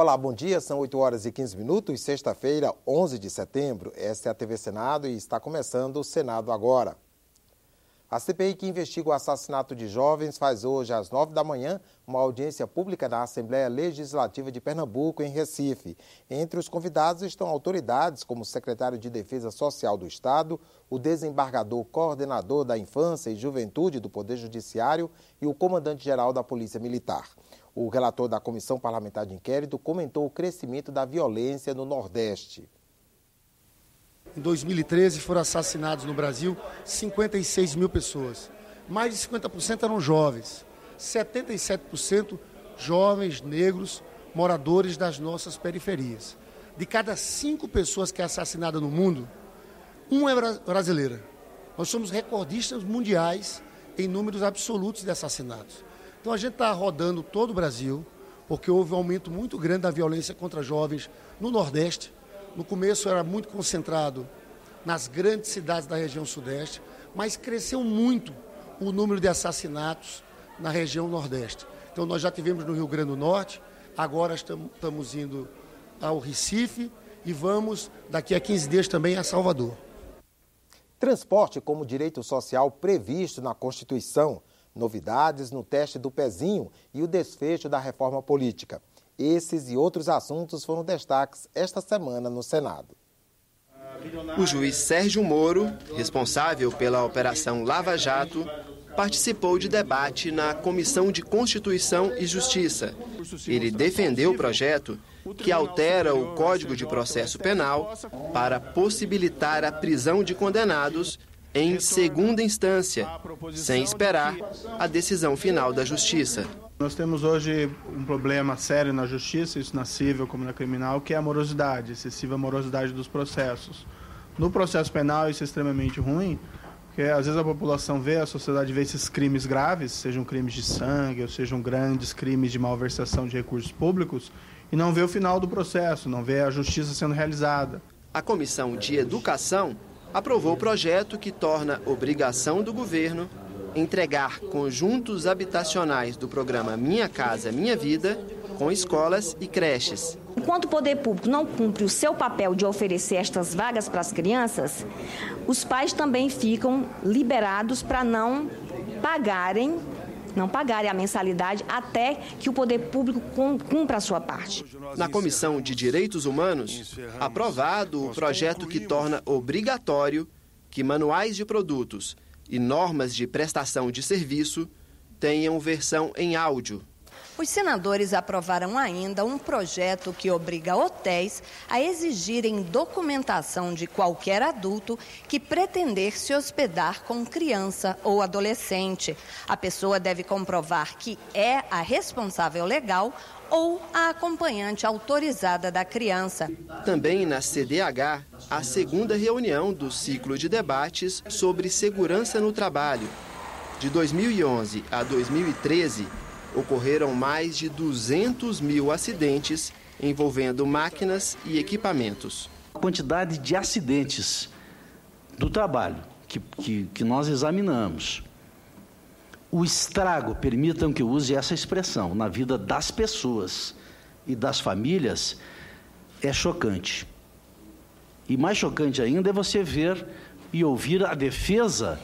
Olá, bom dia, são 8 horas e 15 minutos, sexta-feira, 11 de setembro. Esta é a TV Senado e está começando o Senado Agora. A CPI que investiga o assassinato de jovens faz hoje, às 9 da manhã, uma audiência pública na Assembleia Legislativa de Pernambuco, em Recife. Entre os convidados estão autoridades como o secretário de Defesa Social do Estado, o desembargador coordenador da Infância e Juventude do Poder Judiciário e o comandante-geral da Polícia Militar. O relator da Comissão Parlamentar de Inquérito comentou o crescimento da violência no Nordeste. Em 2013 foram assassinados no Brasil 56 mil pessoas. Mais de 50% eram jovens. 77% jovens negros moradores das nossas periferias. De cada 5 pessoas que é assassinada no mundo, 1 é brasileira. Nós somos recordistas mundiais em números absolutos de assassinatos. Então a gente está rodando todo o Brasil, porque houve um aumento muito grande da violência contra jovens no Nordeste. No começo era muito concentrado nas grandes cidades da região Sudeste, mas cresceu muito o número de assassinatos na região Nordeste. Então nós já tivemos no Rio Grande do Norte, agora estamos indo ao Recife e vamos daqui a 15 dias também a Salvador. Transporte como direito social previsto na Constituição, novidades no teste do pezinho e o desfecho da reforma política. Esses e outros assuntos foram destaques esta semana no Senado. O juiz Sérgio Moro, responsável pela Operação Lava Jato, participou de debate na Comissão de Constituição e Justiça. Ele defendeu o projeto que altera o Código de Processo Penal para possibilitar a prisão de condenados em segunda instância, sem esperar a decisão final da Justiça. Nós temos hoje um problema sério na Justiça, isso na civil como na criminal, que é a morosidade, excessiva morosidade dos processos. No processo penal isso é extremamente ruim, porque às vezes a população vê, a sociedade vê esses crimes graves, sejam crimes de sangue ou sejam grandes crimes de malversação de recursos públicos, e não vê o final do processo, não vê a justiça sendo realizada. A Comissão de Educação aprovou o projeto que torna obrigação do governo entregar conjuntos habitacionais do programa Minha Casa Minha Vida com escolas e creches. Enquanto o poder público não cumpre o seu papel de oferecer estas vagas para as crianças, os pais também ficam liberados para não pagarem a mensalidade até que o poder público cumpra a sua parte. Na Comissão de Direitos Humanos, aprovado o projeto que torna obrigatório que manuais de produtos e normas de prestação de serviço tenham versão em áudio. Os senadores aprovaram ainda um projeto que obriga hotéis a exigirem documentação de qualquer adulto que pretender se hospedar com criança ou adolescente. A pessoa deve comprovar que é a responsável legal ou a acompanhante autorizada da criança. Também na CDH, a segunda reunião do ciclo de debates sobre segurança no trabalho. De 2011 a 2013, ocorreram mais de 200 mil acidentes envolvendo máquinas e equipamentos. A quantidade de acidentes do trabalho que nós examinamos, o estrago, permitam que eu use essa expressão, na vida das pessoas e das famílias, é chocante. E mais chocante ainda é você ver e ouvir a defesa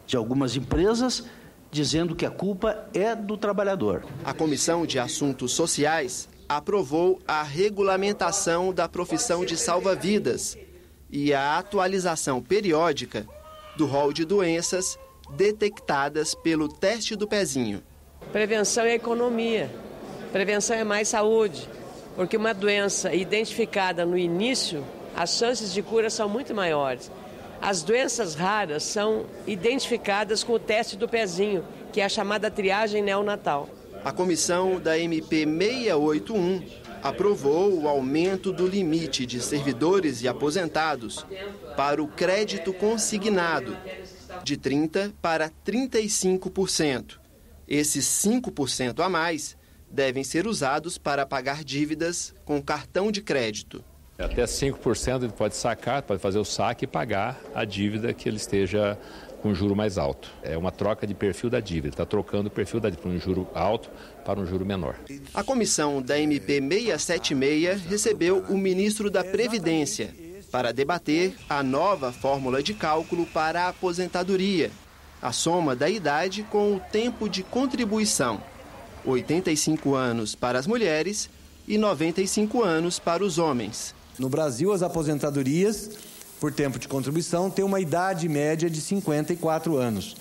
de algumas empresas dizendo que a culpa é do trabalhador. A Comissão de Assuntos Sociais aprovou a regulamentação da profissão de salva-vidas e a atualização periódica do rol de doenças detectadas pelo teste do pezinho. Prevenção é economia, prevenção é mais saúde, porque uma doença identificada no início, as chances de cura são muito maiores. As doenças raras são identificadas com o teste do pezinho, que é a chamada triagem neonatal. A comissão da MP 681 aprovou o aumento do limite de servidores e aposentados para o crédito consignado, de 30% para 35%. Esses 5% a mais devem ser usados para pagar dívidas com cartão de crédito. Até 5% ele pode sacar, pode fazer o saque e pagar a dívida que ele esteja com juro mais alto. É uma troca de perfil da dívida, está trocando o perfil da dívida de um juro alto para um juro menor. A comissão da MP 676 recebeu o ministro da Previdência para debater a nova fórmula de cálculo para a aposentadoria, a soma da idade com o tempo de contribuição, 85 anos para as mulheres e 95 anos para os homens. No Brasil, as aposentadorias por tempo de contribuição têm uma idade média de 54 anos.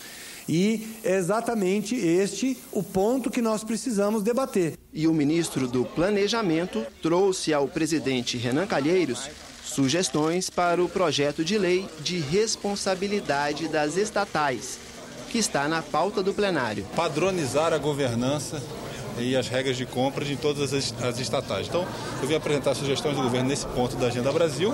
E é exatamente este o ponto que nós precisamos debater. E o ministro do Planejamento trouxe ao presidente Renan Calheiros sugestões para o projeto de lei de responsabilidade das estatais, que está na pauta do plenário. Padronizar a governança e as regras de compra de todas as estatais. Então, eu vim apresentar sugestões do governo nesse ponto da Agenda Brasil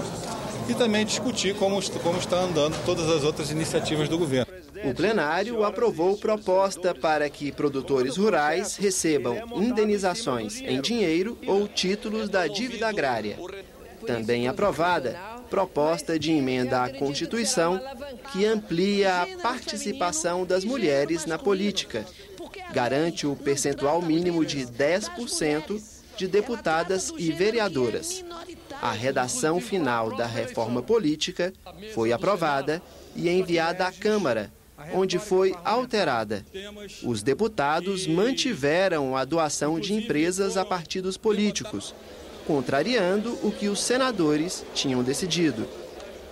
e também discutir como está andando todas as outras iniciativas do governo. O plenário aprovou proposta para que produtores rurais recebam indenizações em dinheiro ou títulos da dívida agrária. Também aprovada proposta de emenda à Constituição que amplia a participação das mulheres na política. Garante o percentual mínimo de 10% de deputadas e vereadoras. A redação final da reforma política foi aprovada e enviada à Câmara, onde foi alterada. Os deputados mantiveram a doação de empresas a partidos políticos, contrariando o que os senadores tinham decidido.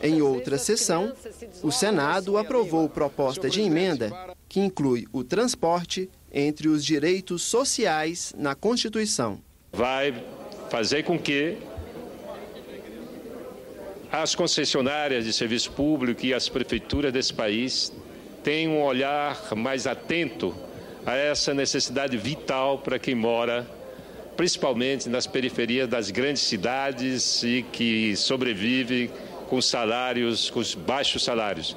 Em outra sessão, o Senado aprovou proposta de emenda que inclui o transporte entre os direitos sociais na Constituição. Vai fazer com que as concessionárias de serviço público e as prefeituras desse país tenham um olhar mais atento a essa necessidade vital para quem mora, principalmente nas periferias das grandes cidades e que sobrevive com salários, com os baixos salários.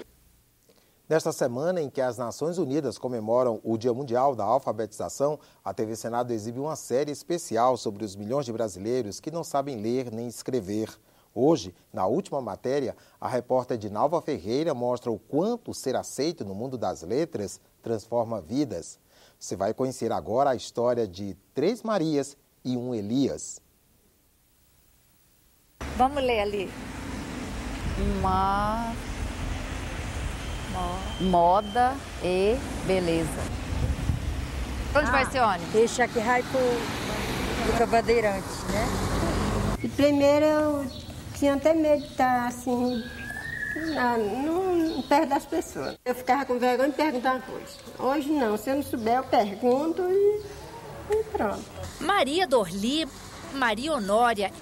Nesta semana em que as Nações Unidas comemoram o Dia Mundial da Alfabetização, a TV Senado exibe uma série especial sobre os milhões de brasileiros que não sabem ler nem escrever. Hoje, na última matéria, a repórter Dinalva Ferreira mostra o quanto ser aceito no mundo das letras transforma vidas. Você vai conhecer agora a história de 3 Marias e um Elias. Vamos ler ali. Moda e beleza. Onde vai ser ônibus? Deixa aqui vai pro Bandeirantes, né? E primeiro eu tinha até medo de estar assim, perto das pessoas. Eu ficava com vergonha de perguntar uma coisa. Hoje não, se eu não souber eu pergunto e pronto. Maria Dorli, Maria Honória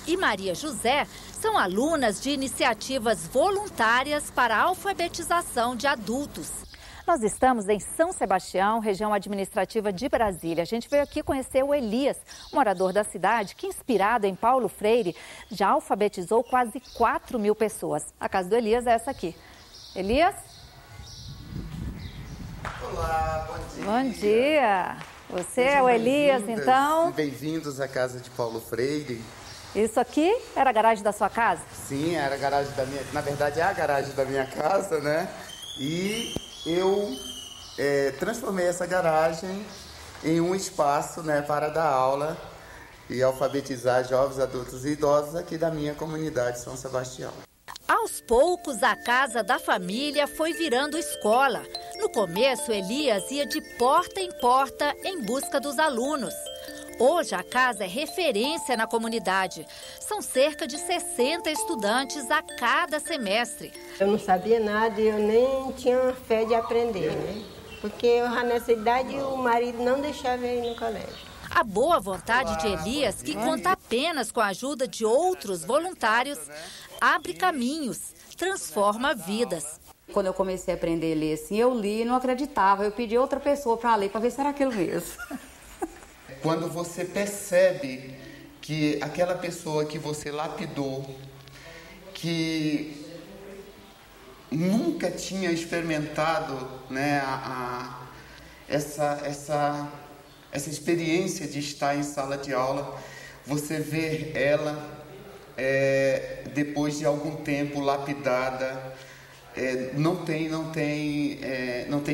e Maria José são alunas de iniciativas voluntárias para a alfabetização de adultos. Nós estamos em São Sebastião, região administrativa de Brasília. A gente veio aqui conhecer o Elias, morador da cidade, que, inspirado em Paulo Freire, já alfabetizou quase 4.000 pessoas. A casa do Elias é essa aqui. Elias? Olá, bom dia. Bom dia. Você é o Elias, então? Bem-vindos à casa de Paulo Freire. Isso aqui era a garagem da sua casa? Sim, era a garagem da minha... Na verdade, é a garagem da minha casa, né? E eu transformei essa garagem em um espaço, né, para dar aula e alfabetizar jovens, adultos e idosos aqui da minha comunidade São Sebastião. Aos poucos, a casa da família foi virando escola. No começo, Elias ia de porta em porta em busca dos alunos. Hoje, a casa é referência na comunidade. São cerca de 60 estudantes a cada semestre. Eu não sabia nada e eu nem tinha fé de aprender, né? Porque eu já nessa idade o marido não deixava eu ir no colégio. A boa vontade de Elias, que conta apenas com a ajuda de outros voluntários, abre caminhos, transforma vidas. Quando eu comecei a aprender a ler assim, eu li e não acreditava. Eu pedi outra pessoa para ler, para ver se era aquilo mesmo. Quando você percebe que aquela pessoa que você lapidou, que nunca tinha experimentado, né, essa experiência de estar em sala de aula, você vê ela, depois de algum tempo lapidada, não tem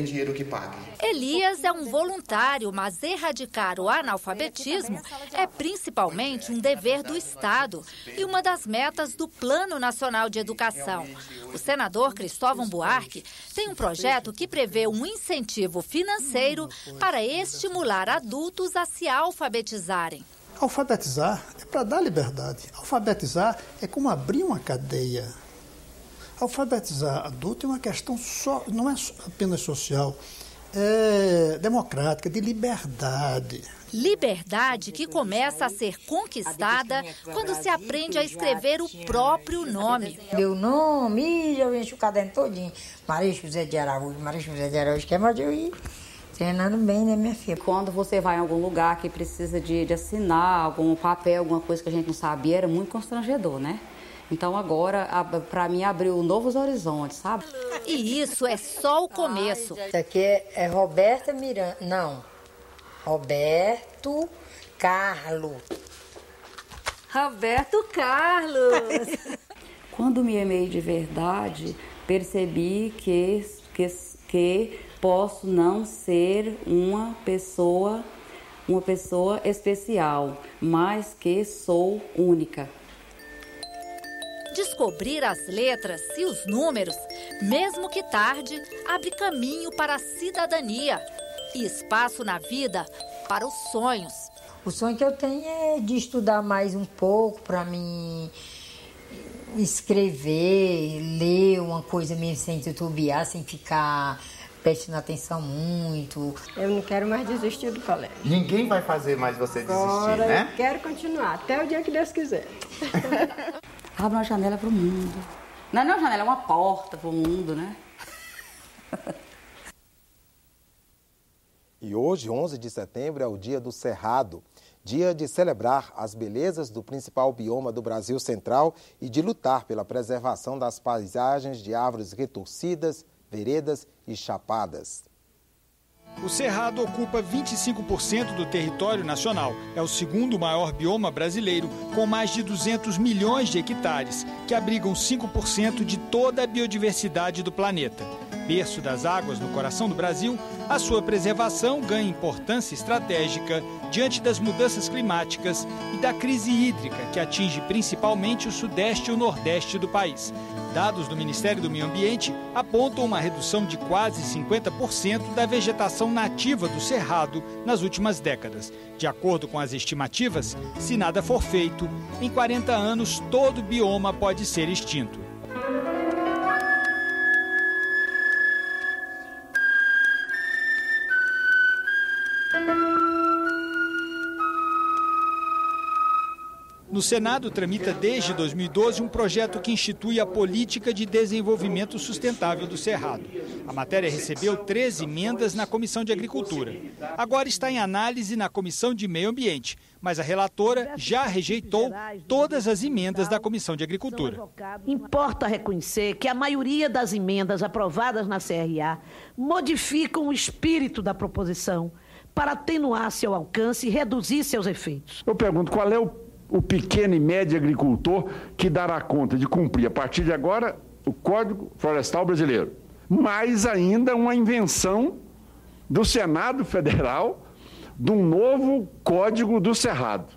dinheiro que pague. Elias é um voluntário, mas erradicar o analfabetismo é principalmente um dever do Estado e uma das metas do Plano Nacional de Educação. O senador Cristóvão Buarque tem um projeto que prevê um incentivo financeiro para estimular adultos a se alfabetizarem. Alfabetizar é para dar liberdade. Alfabetizar é como abrir uma cadeia. Alfabetizar adulto é uma questão não é apenas social, é democrática, de liberdade. Liberdade que começa a ser conquistada quando se aprende a escrever o próprio nome. Meu nome, já encho o caderno todinho. Maria José de Araújo, que é mais eu ir treinando bem, né, minha filha? Quando você vai em algum lugar que precisa de assinar algum papel, alguma coisa que a gente não sabia, era muito constrangedor, né? Então agora, para mim, abriu novos horizontes, sabe? E isso é só o começo. Isso aqui é Roberta Miranda, não, Roberto Carlos. Roberto Carlos. Quando me amei de verdade, percebi que posso não ser uma pessoa especial, mas que sou única. Descobrir as letras e os números, mesmo que tarde, abre caminho para a cidadania e espaço na vida para os sonhos. O sonho que eu tenho é de estudar mais um pouco para mim escrever, ler uma coisa mesmo sem titubear, sem ficar prestando atenção muito. Eu não quero mais desistir do colégio. Ninguém vai fazer mais você desistir, Agora, né? Eu quero continuar, até o dia que Deus quiser. Abre uma janela para o mundo. Não é uma janela, é uma porta para o mundo, né? E hoje, 11 de setembro, é o dia do Cerrado, dia de celebrar as belezas do principal bioma do Brasil Central e de lutar pela preservação das paisagens de árvores retorcidas, veredas e chapadas. O Cerrado ocupa 25% do território nacional. É o segundo maior bioma brasileiro, com mais de 200 milhões de hectares, que abrigam 5% de toda a biodiversidade do planeta. Berço das águas no coração do Brasil, a sua preservação ganha importância estratégica diante das mudanças climáticas e da crise hídrica, que atinge principalmente o sudeste e o nordeste do país. Dados do Ministério do Meio Ambiente apontam uma redução de quase 50% da vegetação nativa do Cerrado nas últimas décadas. De acordo com as estimativas, se nada for feito, em 40 anos todo o bioma pode ser extinto. No Senado, tramita desde 2012 um projeto que institui a Política de Desenvolvimento Sustentável do Cerrado. A matéria recebeu 13 emendas na Comissão de Agricultura. Agora está em análise na Comissão de Meio Ambiente, mas a relatora já rejeitou todas as emendas da Comissão de Agricultura. Importa reconhecer que a maioria das emendas aprovadas na CRA modificam o espírito da proposição para atenuar seu alcance e reduzir seus efeitos. Eu pergunto, qual é o pequeno e médio agricultor que dará conta de cumprir, a partir de agora, o Código Florestal Brasileiro? Mais ainda uma invenção do Senado Federal de um novo Código do Cerrado.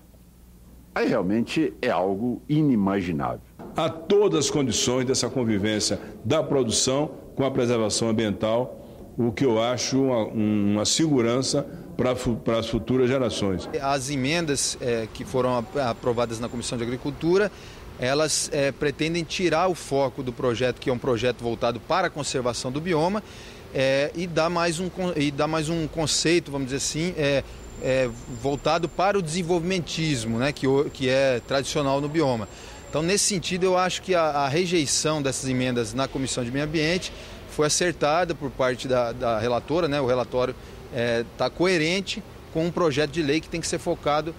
Aí realmente é algo inimaginável. Há todas as condições dessa convivência da produção com a preservação ambiental, o que eu acho uma segurança para as futuras gerações. As emendas que foram aprovadas na Comissão de Agricultura, elas pretendem tirar o foco do projeto, que é um projeto voltado para a conservação do bioma, e dar mais um conceito, vamos dizer assim, voltado para o desenvolvimentismo, né, que é tradicional no bioma. Então, nesse sentido, eu acho que a rejeição dessas emendas na Comissão de Meio Ambiente foi acertada por parte da relatora, né? O relatório está coerente com um projeto de lei que tem que ser focado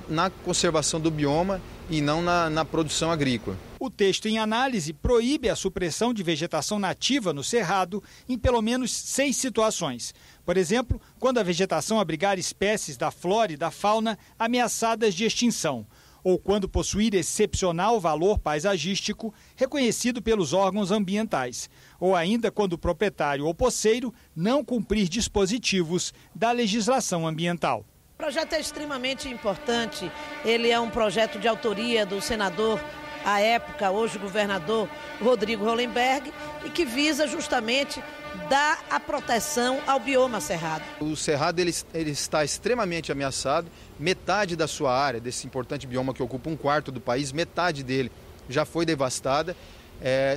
na conservação do bioma e não na produção agrícola. O texto em análise proíbe a supressão de vegetação nativa no Cerrado em pelo menos 6 situações. Por exemplo, quando a vegetação abrigar espécies da flora e da fauna ameaçadas de extinção, ou quando possuir excepcional valor paisagístico reconhecido pelos órgãos ambientais, ou ainda quando o proprietário ou posseiro não cumprir dispositivos da legislação ambiental. O projeto é extremamente importante, ele é um projeto de autoria do senador, à época, hoje governador, Rodrigo Hollenberg, e que visa justamente dar a proteção ao bioma cerrado. O cerrado ele está extremamente ameaçado, metade da sua área, desse importante bioma que ocupa 1/4 do país, metade dele já foi devastada.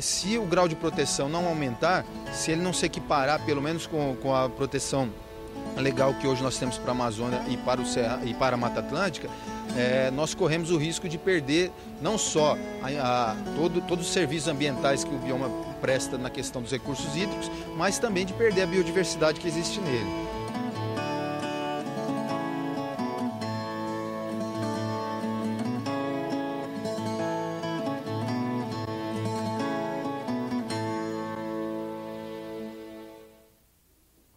Se o grau de proteção não aumentar, se ele não se equiparar pelo menos com a proteção legal que hoje nós temos para a Amazônia e para a Mata Atlântica, nós corremos o risco de perder não só todos os serviços ambientais que o bioma presta na questão dos recursos hídricos, mas também de perder a biodiversidade que existe nele.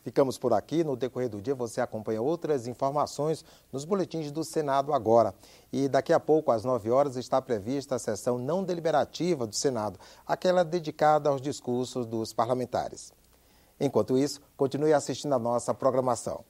Ficamos por aqui. No decorrer do dia você acompanha outras informações nos boletins do Senado agora. E daqui a pouco, às 9 horas, está prevista a sessão não deliberativa do Senado, aquela dedicada aos discursos dos parlamentares. Enquanto isso, continue assistindo a nossa programação.